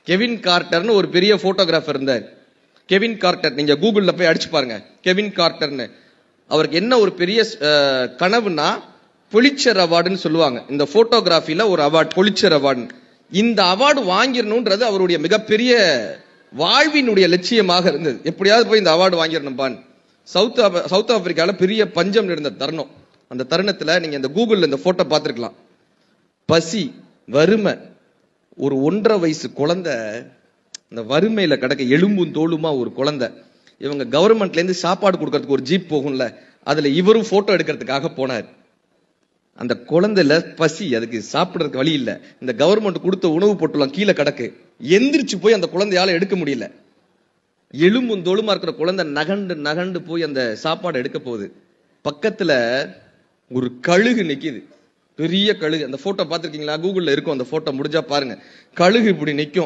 Kevin கார்ட்டர்னு ஒரு பெரிய photographer இருந்தார். கெவின் கார்ட்டர், நீங்க கூகுள்ல போய் அடிச்சு பாருங்க கெவின் கார்ட்டர்னு. அவருக்கு என்ன ஒரு பெரிய கனவுனா பொலிச்சர் அவார்டுன்னு சொல்லுவாங்க. இந்த போட்டோகிராஃபில ஒரு அவார்டு, பொலிச்சர் அவார்டு. இந்த அவார்டு வாங்கிடணும்ன்றது அவருடைய மிகப்பெரிய வாழ்வினுடைய லட்சியமாக இருந்தது. எப்படியாவது போய் இந்த அவார்டு வாங்கிடணும்பான். சவுத் ஆப்பிரிக்கால பெரிய பஞ்சம் இருந்த தருணம். அந்த தருணத்துல நீங்க இந்த கூகுள்ல இந்த போட்டோ பார்த்திருக்கலாம். பசி, வறுமை, ஒரு 1.5 வயசு குழந்தை இந்த வறுமையில கிடக்க, எலும்பும் தோலுமா ஒரு குழந்தை. இவங்க கவர்மெண்ட்ல இருந்து சாப்பாடு கொடுக்கறதுக்கு ஒரு ஜீப் போகும்ல, அதுல இவரும் போட்டோ எடுக்கிறதுக்காக போனார். அந்த குழந்தைல பசி, அதுக்கு சாப்பிடறதுக்கு வழி இல்ல. இந்த கவர்மெண்ட் கொடுத்த உணவு பொட்டலம் கீழே கிடக்கு. எந்திரிச்சு போய் அந்த குழந்தையால எடுக்க முடியல. எலும்பும் தோலுமா இருக்கிற குழந்தை நகண்டு நகண்டு போய் அந்த சாப்பாடு எடுக்க போகுது. பக்கத்துல ஒரு கழுகு நிக்குது, பெரிய கழுகு. அந்த போட்டோ பார்த்திருக்கீங்களா? கூகுள்ல இருக்கும் அந்த போட்டோ, முடிஞ்சா பாருங்க. கழுகு இப்படி நிக்கும்.